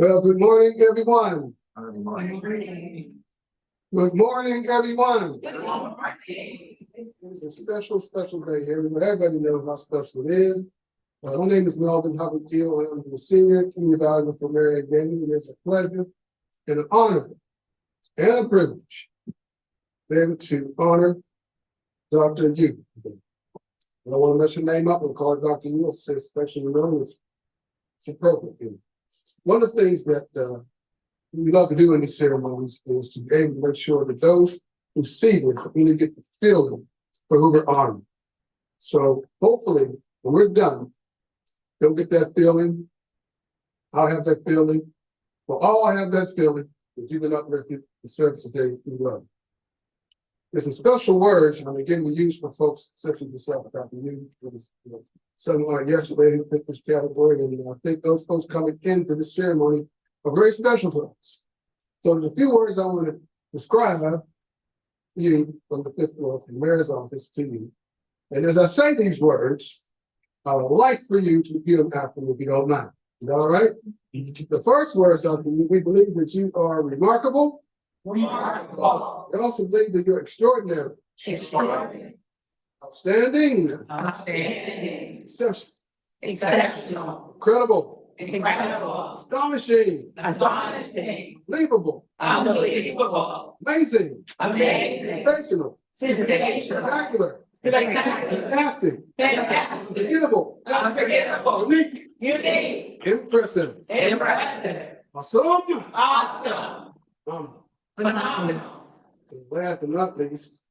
Well, good morning, everyone. Good morning. Good morning, everyone. Good morning. It's a special day here. Everybody knows how special it is. My name is Melvin Hubbard Teal. I'm the Senior Community Advisor for Mary Gaming. It is a pleasure and an honor and a privilege to be able to honor Dr. Yu. I don't want to mess your name up and call it Dr. Yu, especially known as it's appropriate. One of the things that we love to do in these ceremonies is to be able to make sure that those who see this really get the feeling for who we're honoring. So hopefully, when we're done, they'll get that feeling. I'll have that feeling. We'll all have that feeling that you've been uplifted the service today through love. There's some special words I'm beginning to use for folks such as yourself, Dr. Yu. Someone yesterday who fit this category, and I think those folks coming into the ceremony are very special to us. So there's a few words I want to describe you from the fifth floor from the mayor's office to you. And as I say these words, I would like for you to repeat them after me if you don't mind. Is that all right? The first words are we believe that you are remarkable. Remarkable. We also believe that you're extraordinary. Extraordinary. Outstanding. Outstanding. Exceptional. Exceptional. Incredible. Incredible. Astonishing. Astonishing. Unbelievable. Unbelievable. Amazing. Amazing. Sensational. Sensational. Spectacular. Spectacular. Fantastic. Fantastic. Unforgettable. Unforgettable. Unique. Unique. Impressive. Impressive. Awesome. Awesome. Phenomenal. And last but not least,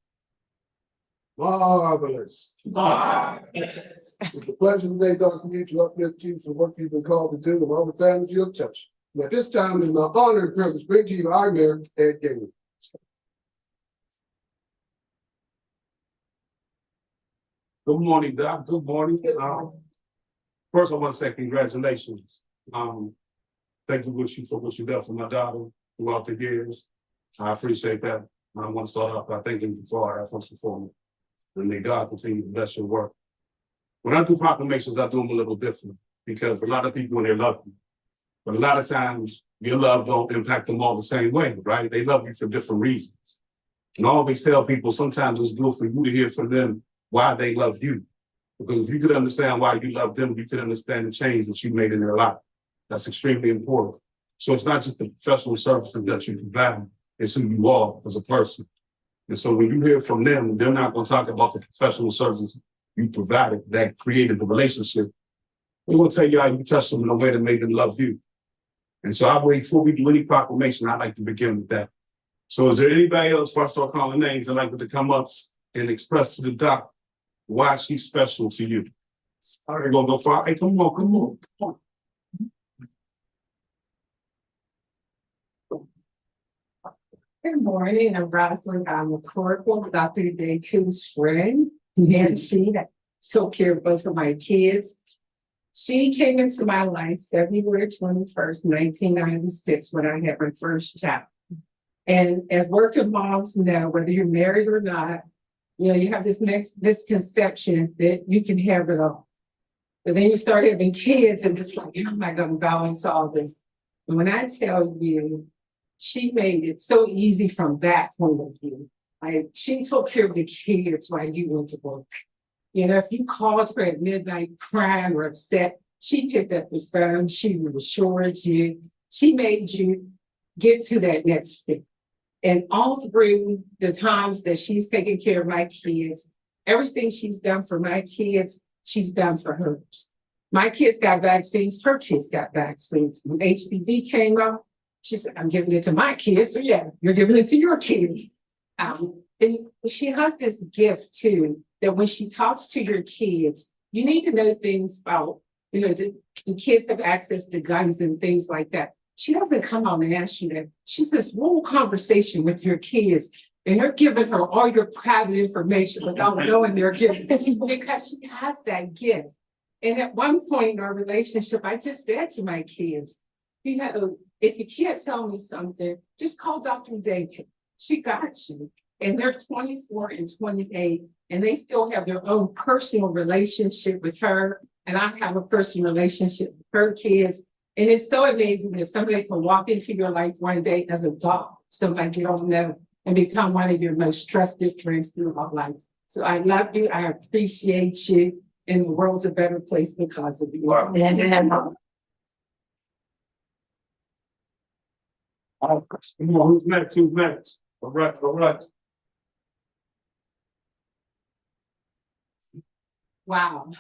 marvelous. Marvelous. It's a pleasure today, Dr. Yu, to uplift you for what you've been called to do and all the families you have touched. And at this time, it's my honor and privilege to bring to you our mayor, Ed Gainey. Good morning, Doc. Good morning. First, I want to say congratulations. Thank you for what you done for my daughter throughout the years. I appreciate that. I want to start off by thanking you for that first and foremost. And may God continue to bless your work. When I do proclamations, I do them a little different because a lot of people, when they love you, but a lot of times your love don't impact them all the same way, right? They love you for different reasons. And I always tell people sometimes it's good for you to hear from them why they love you. Because if you could understand why you love them, you could understand the change that you made in their life. That's extremely important. So it's not just the professional services that you provide, it's who you are as a person. And so when you hear from them, they're not going to talk about the professional services you provided that created the relationship. They're going to tell you how you touched them in a way that made them love you. And so before we do any proclamation, I'd like to begin with that. So is there anybody else, before I start calling names, I'd like to come up and express to the doc why she's special to you? All right, gonna go far. Hey, come on. Good morning, I'm Rosalind. I'm a corporal, Dr. Udekwu's friend, and she took care of both of my kids. She came into my life February 21st, 1996, when I had my first child. And as working moms know, whether you're married or not, you have this misconception that you can have it all. But then you start having kids and it's like, how am I going to balance all this? And when I tell you, she made it so easy from that point of view. Like, she took care of the kids while you went to work. If you called her at midnight crying or upset, she picked up the phone, she reassured you, she made you get to that next step. And all through the times that she's taken care of my kids, everything she's done for my kids, she's done for hers. My kids got vaccines, her kids got vaccines. When HPV came out, she said, I'm giving it to my kids. So yeah, you're giving it to your kids. And she has this gift too, that when she talks to your kids, you need to know things about, do kids have access to guns and things like that? She doesn't come out and ask you that. She says, whole conversation with your kids, and they're giving her all your private information without knowing they're giving it because she has that gift. And at one point in our relationship, I just said to my kids, if you can't tell me something, just call Dr. Udekwu. She got you. And they're 24 and 28, and they still have their own personal relationship with her. And I have a personal relationship with her kids. And it's so amazing that somebody can walk into your life one day as a dog, somebody you don't know, and become one of your most trusted friends throughout life. So I love you. I appreciate you. And the world's a better place because of you. Wow. Come on, who's next? Who's next? All right, all right. Wow.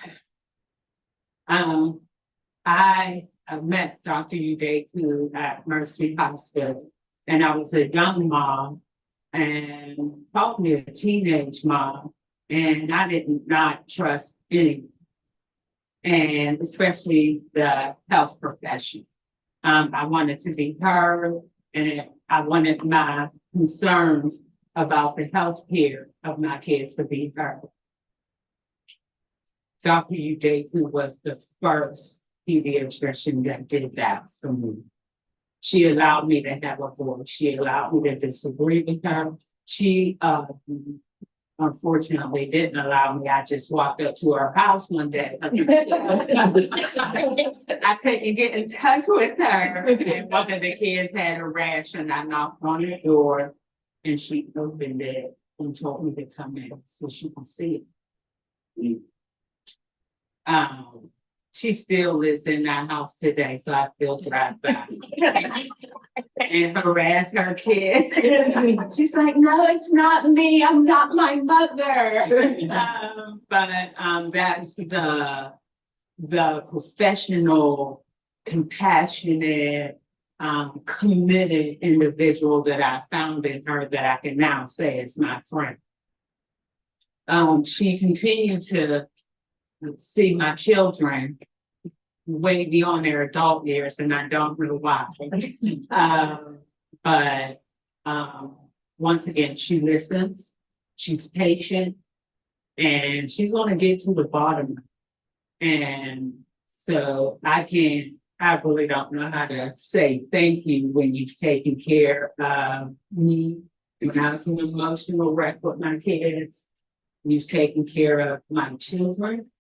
I met Dr. Udekwu at Mercy Hospital, and I was a young mom and probably a teenage mom, and I did not trust anyone, and especially the health profession. I wanted to be heard, and I wanted my concerns about the health care of my kids to be heard. Dr. Udekwu was the first pediatrician that did that for me. She allowed me to have a voice. She allowed me to disagree with her. She unfortunately didn't allow me. I just walked up to her house one day. I couldn't get in touch with her. And one of the kids had a rash, and I knocked on the door, and she opened it and told me to come in so she could see it. She still lives in that house today, so I still drive by and harass her kids. She's like, "No, it's not me. I'm not my mother." But that's the professional, compassionate, committed individual that I found in her that I can now say is my friend. She continued to see my children way beyond their adult years, and I don't know why. But once again, she listens, she's patient, and she's going to get to the bottom. And so I really don't know how to say thank you when you've taken care of me when I was an emotional wreck with my kids. You've taken care of my children.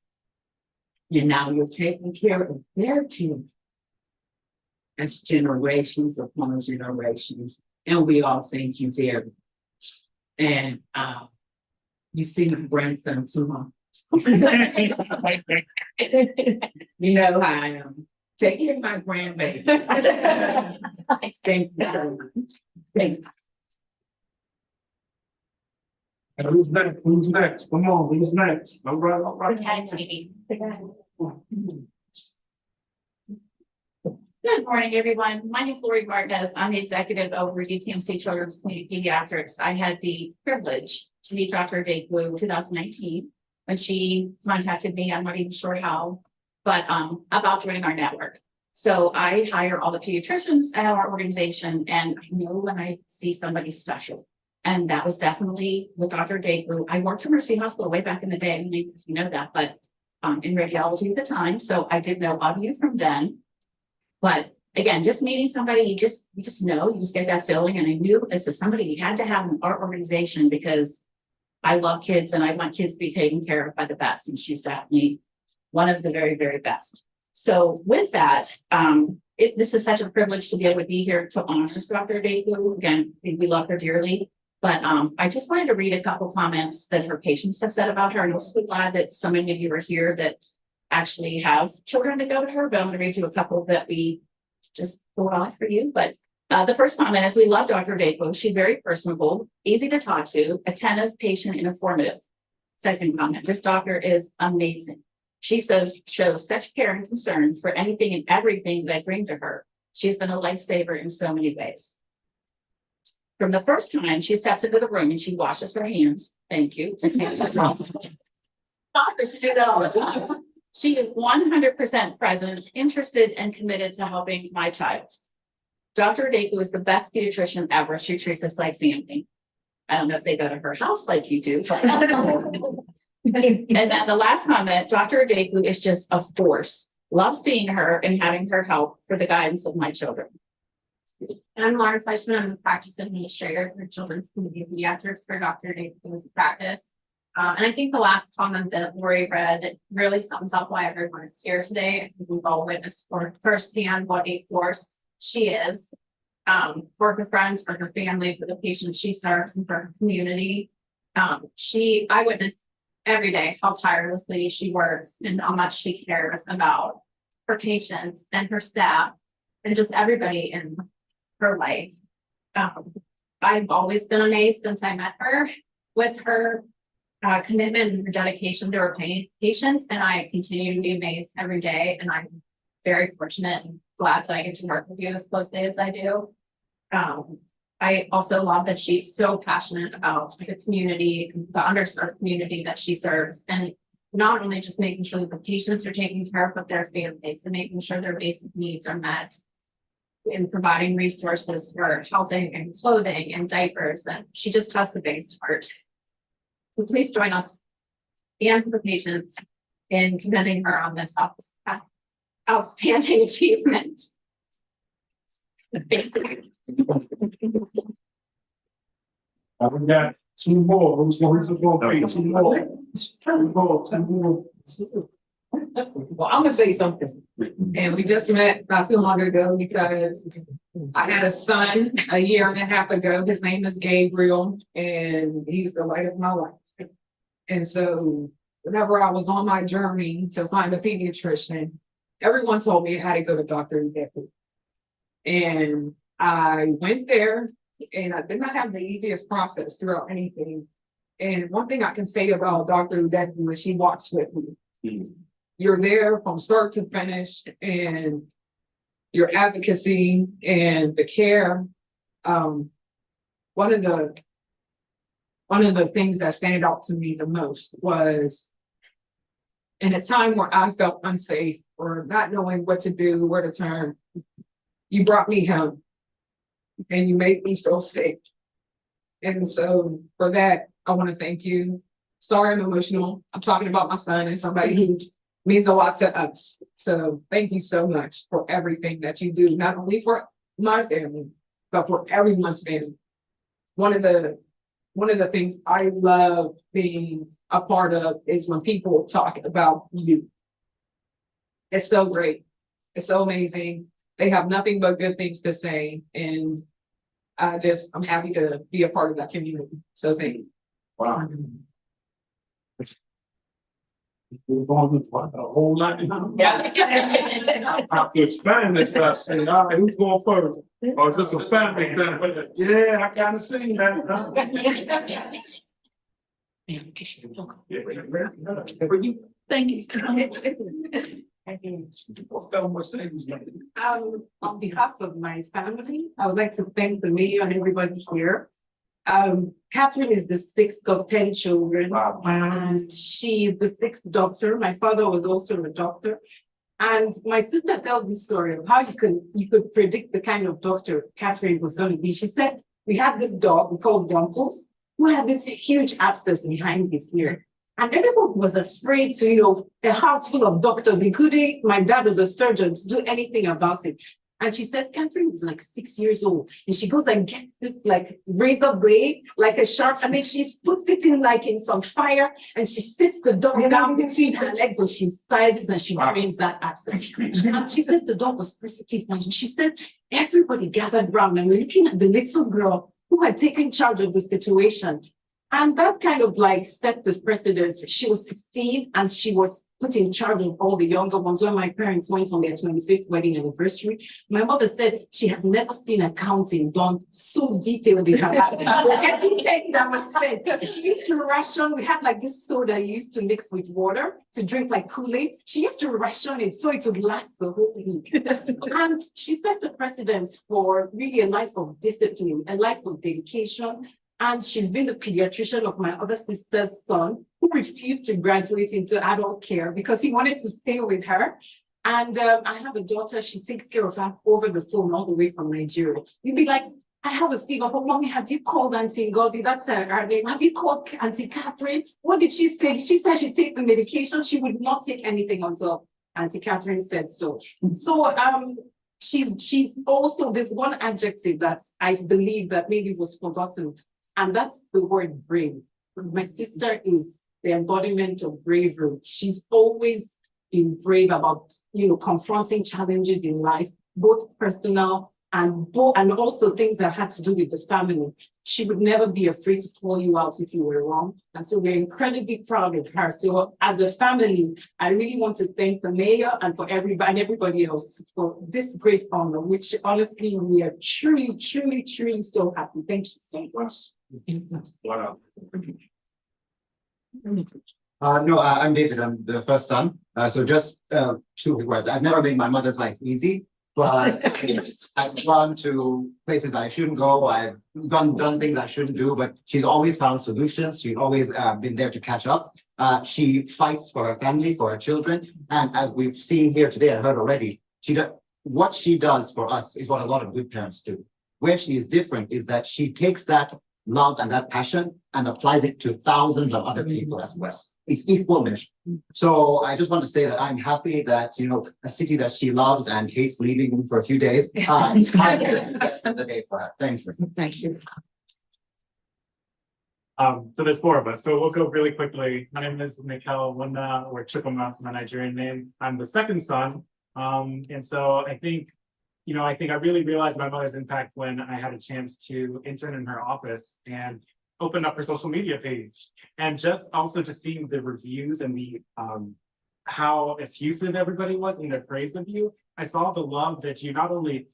And now you're taking care of their children. That's generations upon generations. And we all thank you dearly. And you see my grandson too. You know how I am. Take care of my grandbaby. Thank you. Thank you. And who's next? Who's next? Come on, who's next? All right, all right. Good morning, everyone. My name is Lori Martinez. I'm the executive over at UTMC Children's Community Pediatrics. I had the privilege to meet Dr. Udekwu in 2019 when she contacted me. I'm not even sure how, but about joining our network. So I hire all the pediatricians at our organization, and I know when I see somebody special. And that was definitely with Dr. Udekwu. I worked at Mercy Hospital way back in the day, maybe you know that, but in radiology at the time. So I did know of you from then. But again, just meeting somebody, you just know, you just get that feeling. And I knew this is somebody we had to have in our organization because I love kids and I want kids to be taken care of by the best. And she's definitely one of the very, very best. So with that, this is such a privilege to be able to be here to honor Dr. Udekwu. Again, we love her dearly. But I just wanted to read a couple comments that her patients have said about her. And I'm so glad that so many of you are here that actually have children that go to her. But I'm going to read you a couple that we just pulled off for you. But the first comment is, we love Dr. Udekwu. She's very personable, easy to talk to, attentive, patient, and informative. Second comment, this doctor is amazing. She shows such care and concern for anything and everything that I bring to her. She's been a lifesaver in so many ways. From the first time she steps into the room and she washes her hands, thank you. Doctors do that all the time. She is 100% present, interested, and committed to helping my child. Dr. Udekwu is the best pediatrician ever. She treats us like family. I don't know if they go to her house like you do, but and then the last comment, Dr. Udekwu is just a force. Love seeing her and having her help for the guidance of my children. I'm Laura Fleischman. I'm the practice administrator for Children's Community Pediatrics for Dr. Udekwu practice. And I think the last comment that Lori read really sums up why everyone is here today. I think we've all witnessed firsthand what a force she is, for her friends, for her family, for the patients she serves, and for her community. I witness every day how tirelessly she works and how much she cares about her patients and her staff and just everybody in her life. I've always been amazed since I met her with her commitment and her dedication to her patients, and I continue to be amazed every day. And I'm very fortunate and glad that I get to work with you as closely as I do. I also love that she's so passionate about the community, the underserved community that she serves, and not only just making sure that the patients are taken care of, but their families, and making sure their basic needs are met, in providing resources for housing and clothing and diapers. And she just has the biggest heart. So please join us and the patients in commending her on this outstanding achievement. Thank you. We got two more. Who's going to be two more? Two more. Well, I'm gonna say something. And we just met not too long ago because I had a son a year and a half ago. His name is Gabriel, and he's the light of my life. And so whenever I was on my journey to find a pediatrician, everyone told me I had to go to Dr. Udekwu. And I went there, and I did not have the easiest process throughout anything. And one thing I can say about Dr. Udekwu is she walks with me. You're there from start to finish, and your advocacy and the care. One of the things that stand out to me the most was in a time where I felt unsafe or not knowing what to do, where to turn, you brought me home and you made me feel safe. And so for that, I want to thank you. Sorry, I'm emotional. I'm talking about my son and somebody who means a lot to us. So thank you so much for everything that you do, not only for my family, but for everyone's family. One of the things I love being a part of is when people talk about you. It's so great. It's so amazing. They have nothing but good things to say. And I'm happy to be a part of that community. So thank you. Wow. We've gone for a whole lot. Yeah. I have to expand this. I say, all right, who's going first? Or is this a family thing? Yeah, I kind of seen that. Thank you. On behalf of my family, I would like to thank the mayor and everybody here. Catherine is the sixth of 10 children. Wow. And she is the sixth doctor. My father was also a doctor. And my sister tells the story of how you could predict the kind of doctor Catherine was going to be. She said, we had this dog we called Dumples, who had this huge abscess behind his ear. And everyone was afraid to, a house full of doctors, including my dad was a surgeon, to do anything about it. And she says, Catherine was like 6 years old. And she goes and gets this like razor blade, like a sharp, and then she puts it in some fire, and she sits the dog down between her legs, and she sighs and she drains that abscess. And she says the dog was perfectly fine. She said, everybody gathered around and we're looking at the little girl who had taken charge of the situation. And that kind of like set the precedence. She was 16 and she was put in charge of all the younger ones. When my parents went on their 25th wedding anniversary, my mother said she has never seen accounting done so detailed in her life. Everything that was spent. She used to ration. We had like this soda you used to mix with water to drink like Kool-Aid. She used to ration it so it would last the whole week. And she set the precedence for really a life of discipline, a life of dedication. And she's been the pediatrician of my other sister's son, who refused to graduate into adult care because he wanted to stay with her. And I have a daughter, she takes care of her over the phone all the way from Nigeria. You'd be like, I have a fever, but mommy, have you called Auntie Ngozi? That's her name. Have you called Auntie Catherine? What did she say? She said she'd take the medication. She would not take anything until Auntie Catherine said so. So she's also, there's one adjective that I believe that maybe was forgotten. And that's the word brave. My sister is the embodiment of bravery. She's always been brave about, confronting challenges in life, both personal and also things that had to do with the family. She would never be afraid to call you out if you were wrong. And so we're incredibly proud of her. So as a family, I really want to thank the mayor and for everybody else for this great honor, which honestly, we are truly, truly, truly so happy. Thank you so much. Wow. No, I'm David. I'm the first son. So just 2 requests. I've never made my mother's life easy, but I've gone to places that I shouldn't go. I've done things I shouldn't do, but she's always found solutions. She's always been there to catch up. She fights for her family, for her children, and as we've seen here today and heard already, what she does for us is what a lot of good parents do. Where she is different is that she takes that love and that passion and applies it to thousands of other people as well. Equal measure. So I just want to say that I'm happy that, a city that she loves and hates leaving for a few days, it's kind of the best of the day for her. Thank you. Thank you. So there's 4 of us, so we'll go really quickly. My name is Mikel Wunda, or Chukwuma, my Nigerian name. I'm the second son. And so I think I really realized my mother's impact when I had a chance to intern in her office and open up her social media page. And just seeing the reviews and the how effusive everybody was in their praise of you. I saw the love that you not only,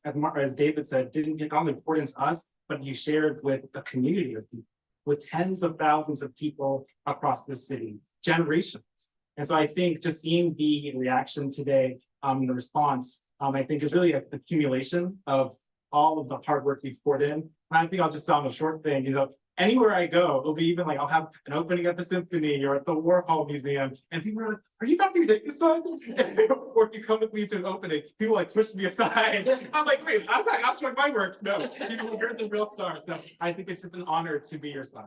as David said, didn't get only important to us, but you shared with a community of people, with tens of thousands of people across the city, generations. And so I think just seeing the reaction today, the response, I think is really an accumulation of all of the hard work we've poured in. And I think I'll just tell them a short thing, anywhere I go, it'll be even like I'll have an opening at the Symphony or at the Warhol Museum, and people are like, "Are you Dr. Udekwu son?" Or if you come with me to an opening, people like push me aside. I'm like, "Wait, I'm showing my work." No, you're the real star. So I think it's just an honor to be your son.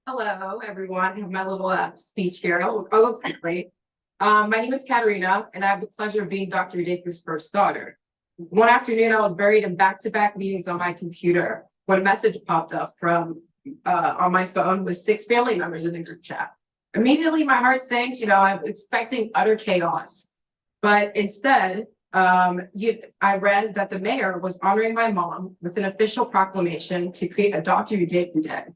Hello, everyone. I have my little speech here. I'll go quickly. My name is Katerina, and I have the pleasure of being Dr. Udekwu's first daughter. One afternoon, I was buried in back-to-back meetings on my computer when a message popped up from on my phone with 6 family members in the group chat. Immediately, my heart sank. I'm expecting utter chaos, but instead, I read that the mayor was honoring my mom with an official proclamation to create a Dr. Udekwu Day.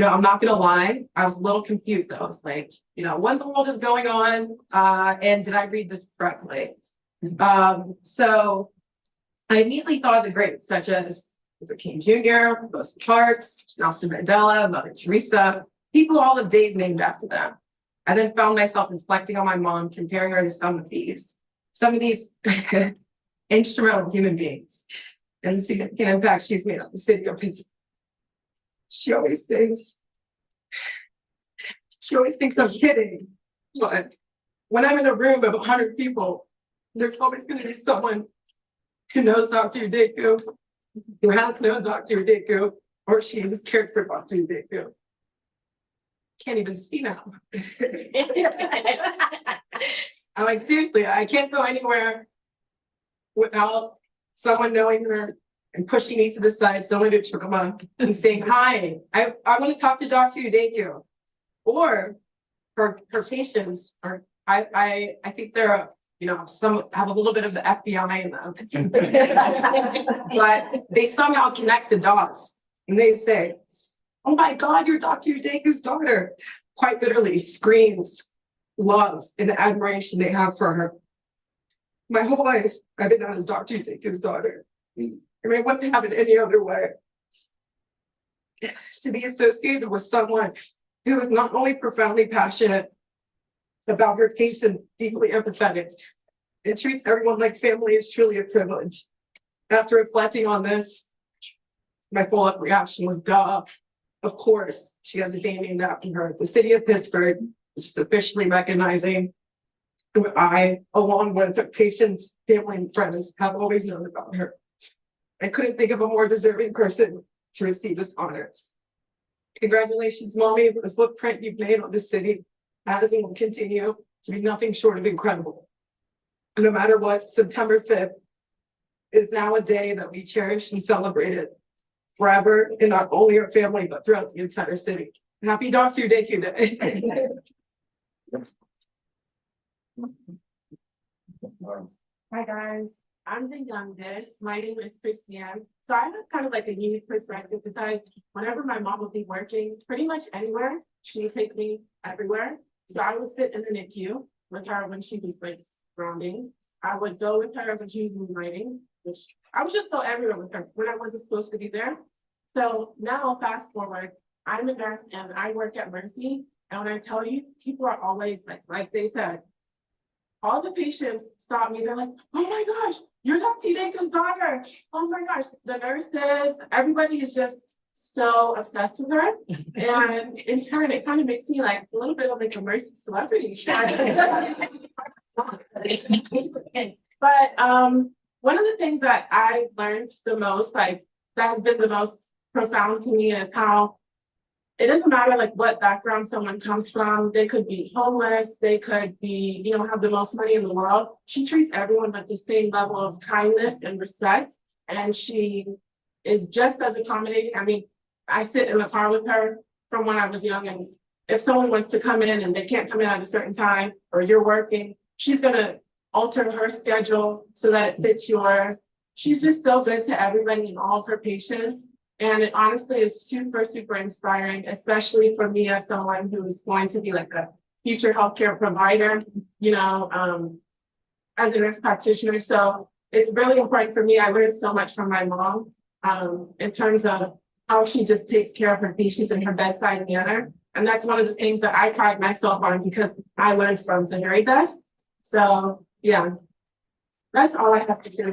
I'm not gonna lie, I was a little confused. I was like, what in the world is going on? And did I read this correctly? So I immediately thought of the greats, such as Luther King Jr., Rosa Parks, Nelson Mandela, Mother Teresa, people all have days named after them. I then found myself reflecting on my mom, comparing her to some of these instrumental human beings and the significant impact she's made on the city of Pittsburgh. She always thinks I'm kidding, but when I'm in a room of 100 people, there's always going to be someone who knows Dr. Udekwu, who has known Dr. Udekwu, or she has cared for Dr. Udekwu. Can't even see now. I'm like, seriously, I can't go anywhere without someone knowing her and pushing me to the side, someone to Chukwuma and saying, "Hi, I want to talk to Dr. Udekwu," or her patients. Or I think they're some have a little bit of the FBI in them, but they somehow connect the dots and they say, "Oh my God, you're Dr. Udekwu's daughter." Quite literally screams love and the admiration they have for her. My whole life, I've been known as Dr. Udekwu's daughter. And I wouldn't have it any other way. To be associated with someone who is not only profoundly passionate about her patients, deeply empathetic, and treats everyone like family is truly a privilege. After reflecting on this, my follow-up reaction was, duh. Of course, she has a day named after her. The city of Pittsburgh is officially recognizing who I, along with her patients, family, and friends, have always known about her. I couldn't think of a more deserving person to receive this honor. Congratulations, Mommy, for the footprint you've made on this city has and will continue to be nothing short of incredible. And no matter what, September 5th is now a day that we cherish and celebrate it forever, and not only her family, but throughout the entire city. Happy Dr. Udekwu Day. Hi guys, I'm the youngest. My name is Christiane. So I have kind of like a unique perspective because whenever my mom would be working, pretty much anywhere, she would take me everywhere. So I would sit in the NICU with her when she was like grounding. I would go with her when she was moonlighting, which I would just go everywhere with her when I wasn't supposed to be there. So now fast forward, I'm a nurse and I work at Mercy. And when I tell you, people are always like they said, all the patients stop me. They're like, oh my gosh, you're Dr. Udekwo's daughter. Oh my gosh, the nurses, everybody is just so obsessed with her. And in turn, it kind of makes me like a little bit of like a Mercy celebrity. But one of the things that I learned the most, like that has been the most profound to me, is how it doesn't matter like what background someone comes from. They could be homeless, they could be, you know, have the most money in the world. She treats everyone with the same level of kindness and respect. And she is just as accommodating. I mean, I sit in the car with her from when I was young, and if someone wants to come in and they can't come in at a certain time, or you're working, she's gonna alter her schedule so that it fits yours. She's just so good to everybody and all of her patients. And it honestly is super, super inspiring, especially for me as someone who is going to be like a future healthcare provider, you know, as a nurse practitioner. So it's really important for me. I learned so much from my mom in terms of how she just takes care of her patients in her bedside manner. And that's one of the things that I pride myself on because I learned from the very best. So yeah, that's all I have to say.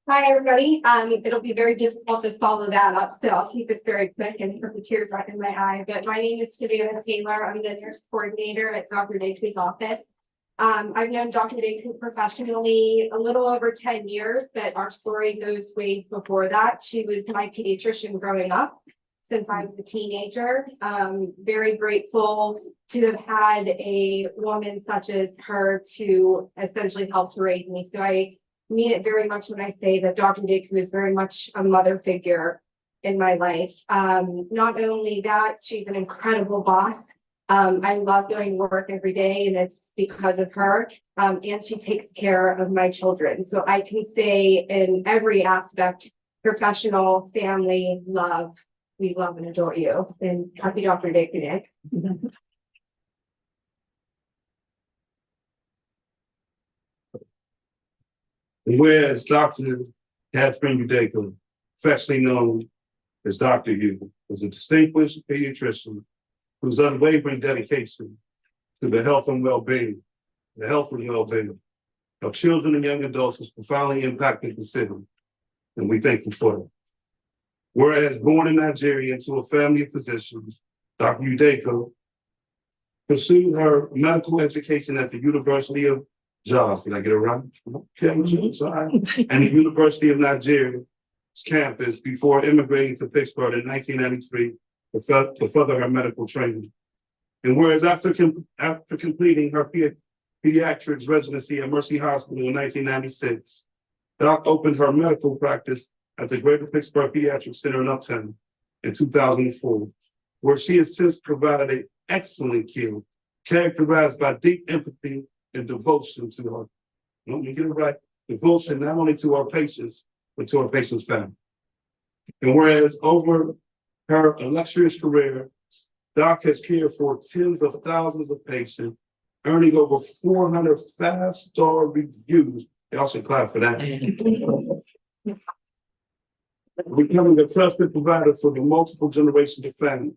Hi, everybody. It'll be very difficult to follow that up, so I'll keep this very quick and put the tears right in my eye. But my name is City of Pittsburgh. I'm the nurse coordinator at Dr. Udekwu's office. I've known Dr. Udekwu professionally a little over 10 years, but our story goes way before that. She was my pediatrician growing up since I was a teenager. Very grateful to have had a woman such as her to essentially help to raise me. So I mean it very much when I say that Dr. Udekwu is very much a mother figure in my life. Not only that, she's an incredible boss. I love going to work every day, and it's because of her. And she takes care of my children. So I can say in every aspect, professional, family, love, we love and adore you. And happy Dr. Udekwu Day. Whereas Dr. Catherine Udekwu, affectionately known as Dr. U, is a distinguished pediatrician whose unwavering dedication to the health and well-being of children and young adults has profoundly impacted the city, and we thank you for it. Whereas born in Nigeria into a family of physicians, Dr. Udekwu pursued her medical education at the University of Jos. Did I get it right? Okay, sorry. And the University of Nigeria's campus before immigrating to Pittsburgh in 1993 to further her medical training. And whereas after completing her pediatrics residency at Mercy Hospital in 1996, Doc opened her medical practice at the Greater Pittsburgh Pediatric Center in Uptown in 2004, where she has since provided excellent care, characterized by deep empathy and devotion to her. Let me get it right. Devotion not only to our patients, but to our patients' family. And whereas over her illustrious career, Doc has cared for tens of thousands of patients, earning over 400 5-star reviews. Y'all should clap for that. Becoming a trusted provider for the multiple generations of family.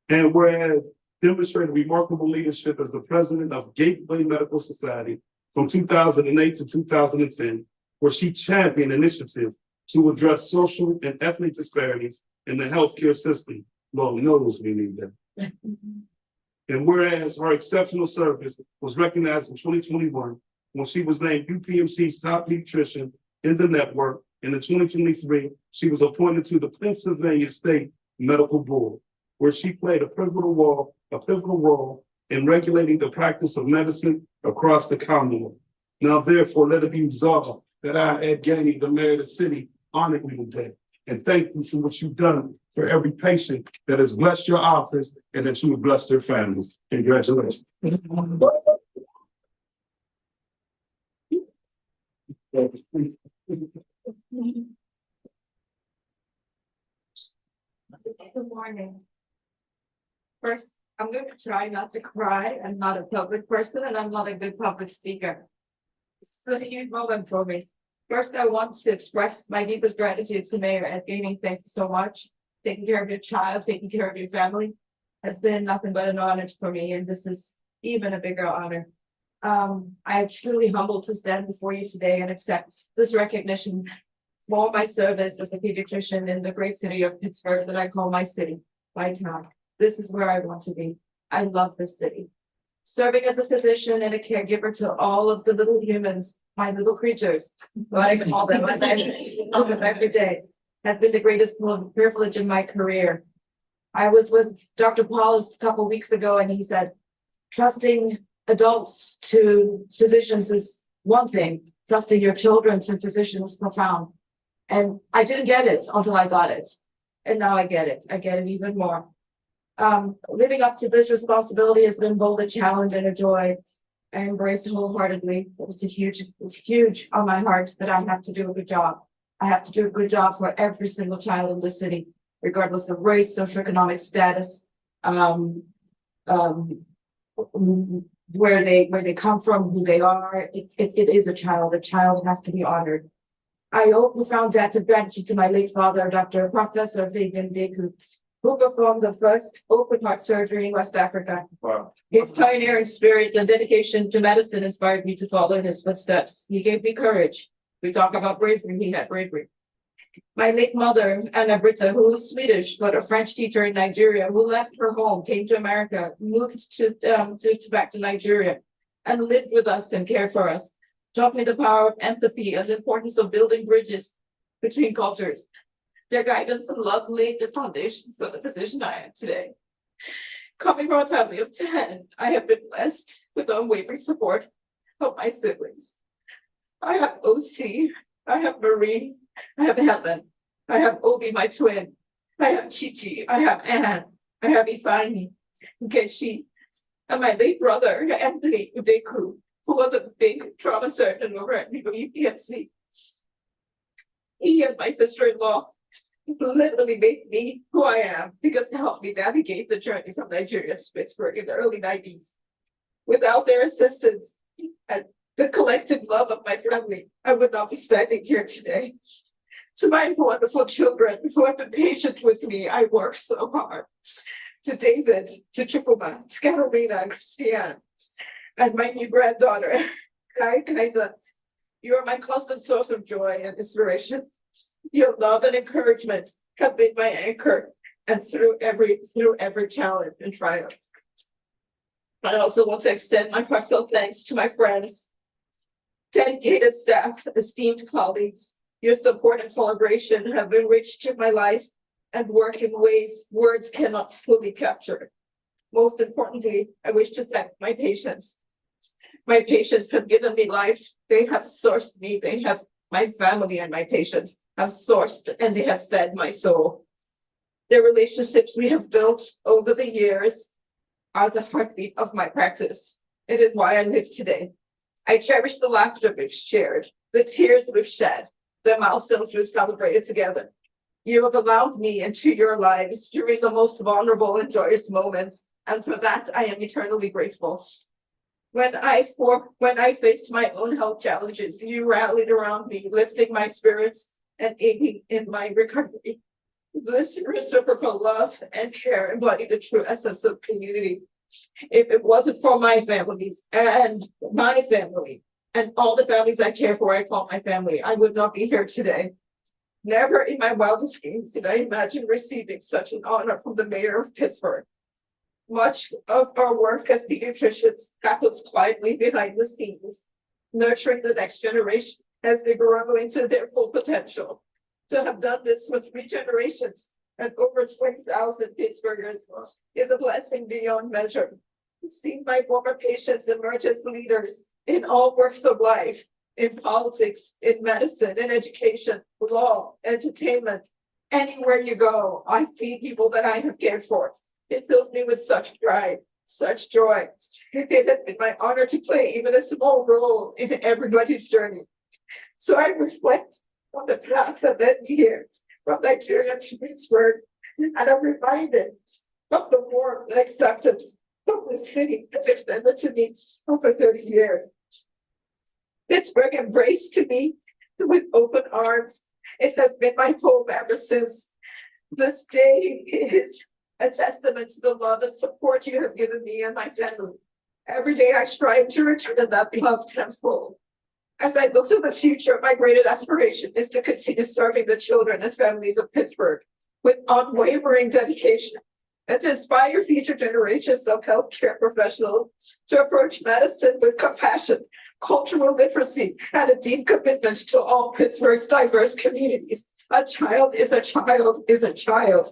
And whereas demonstrated remarkable leadership as the president of Gateway Medical Society from 2008 to 2010, where she championed initiatives to address social and ethnic disparities in the healthcare system. Lord knows we need that. And whereas her exceptional service was recognized in 2021, when she was named UPMC's top pediatrician in the network, in 2023, she was appointed to the Pennsylvania State Medical Board, where she played a pivotal role in regulating the practice of medicine across the Commonwealth. Now therefore, let it be resolved that I, Ed Gainey, the mayor of the city, honor you today. And thank you for what you've done for every patient that has blessed your office and that you have blessed their families. Congratulations. Good morning. First, I'm going to try not to cry. I'm not a public person and I'm not a good public speaker. It's a huge moment for me. First, I want to express my deepest gratitude to Mayor Ed Gainey. Thank you so much. Taking care of your child, taking care of your family has been nothing but an honor for me, and this is even a bigger honor. I am truly humbled to stand before you today and accept this recognition for my service as a pediatrician in the great city of Pittsburgh that I call my city, my town. This is where I want to be. I love this city. Serving as a physician and a caregiver to all of the little humans, my little creatures, what I call them, every day, has been the greatest privilege in my career. I was with Dr. Paulus a couple of weeks ago, and he said, trusting adults to physicians is one thing, trusting your children to physicians is profound. And I didn't get it until I got it. And now I get it. I get it even more. Living up to this responsibility has been both a challenge and a joy. I embrace it wholeheartedly. It's huge on my heart that I have to do a good job. I have to do a good job for every single child in the city, regardless of race, socioeconomic status, where they come from, who they are. It is a child. A child has to be honored. I owe profound debt of gratitude to my late father, Dr. Professor Udekwu, who performed the first open heart surgery in West Africa. Wow. His pioneering spirit and dedication to medicine inspired me to follow in his footsteps. He gave me courage. We talk about bravery, he had bravery. My late mother, Anna Britta, who was Swedish, but a French teacher in Nigeria, who left her home, came to America, moved back to Nigeria, and lived with us and cared for us, taught me the power of empathy and the importance of building bridges between cultures. Their guidance and love laid the foundation for the physician I am today. Coming from a family of 10, I have been blessed with the unwavering support of my siblings. I have OC, I have Marie, I have Helen, I have Obi, my twin, I have Chichi, I have Anne, I have Ifeanyi, Nkechi, and my late brother, Anthony Udekwu, who was a big trauma surgeon over at UPMC. He and my sister-in-law literally made me who I am because they helped me navigate the journey from Nigeria to Pittsburgh in the early 90s. Without their assistance and the collective love of my family, I would not be standing here today. To my wonderful children who have been patient with me, I work so hard. To David, to Chukuma, to Carolina and Christiane, and my new granddaughter, Kaisa, you are my constant source of joy and inspiration. Your love and encouragement have been my anchor, and through every challenge and triumph. I also want to extend my heartfelt thanks to my friends, dedicated staff, esteemed colleagues. Your support and collaboration have enriched my life and work in ways words cannot fully capture. Most importantly, I wish to thank my patients. My patients have given me life. They have sourced me. They have my family and my patients have sourced and they have fed my soul. The relationships we have built over the years are the heartbeat of my practice. It is why I live today. I cherish the laughter we've shared, the tears we've shed, the milestones we've celebrated together. You have allowed me into your lives during the most vulnerable and joyous moments, and for that I am eternally grateful. When I faced my own health challenges, you rallied around me, lifting my spirits and aiding in my recovery. This reciprocal love and care embody the true essence of community. If it wasn't for my families and my family and all the families I care for, I call my family, I would not be here today. Never in my wildest dreams did I imagine receiving such an honor from the mayor of Pittsburgh. Much of our work as pediatricians happens quietly behind the scenes, nurturing the next generation as they grow into their full potential. To have done this with 3 generations and over 20,000 Pittsburghers is a blessing beyond measure. seen my former patients emerge as leaders in all works of life, in politics, in medicine, in education, law, entertainment. Anywhere you go, I feed people that I have cared for. It fills me with such pride, such joy. It has been my honor to play even a small role in everybody's journey. So I reflect on the path that led me here, from Nigeria to Pittsburgh, and I'm reminded of the warmth and acceptance of the city has extended to me over 30 years. Pittsburgh embraced me with open arms. It has been my home ever since. This day is a testament to the love and support you have given me and my family. Every day I strive to return that love tenfold. As I look to the future, my greatest aspiration is to continue serving the children and families of Pittsburgh with unwavering dedication, and to inspire future generations of healthcare professionals to approach medicine with compassion, cultural literacy, and a deep commitment to all Pittsburgh's diverse communities. A child is a child is a child.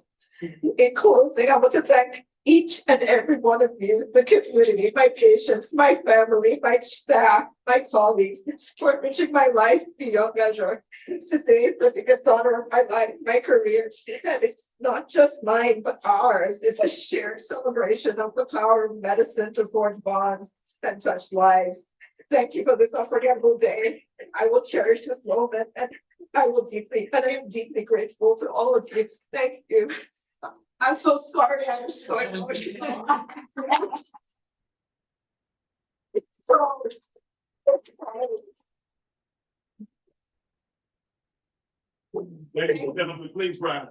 In closing, I want to thank each and every one of you, the community, my patients, my family, my staff, my colleagues, for enriching my life beyond measure. Today is the biggest honor of my life, my career, and it's not just mine, but ours. It's a shared celebration of the power of medicine to forge bonds and touch lives. Thank you for this unforgettable day. I will cherish this moment, and I am deeply grateful to all of you. Thank you. I'm so sorry, I'm so emotional. Ladies and gentlemen, please rise.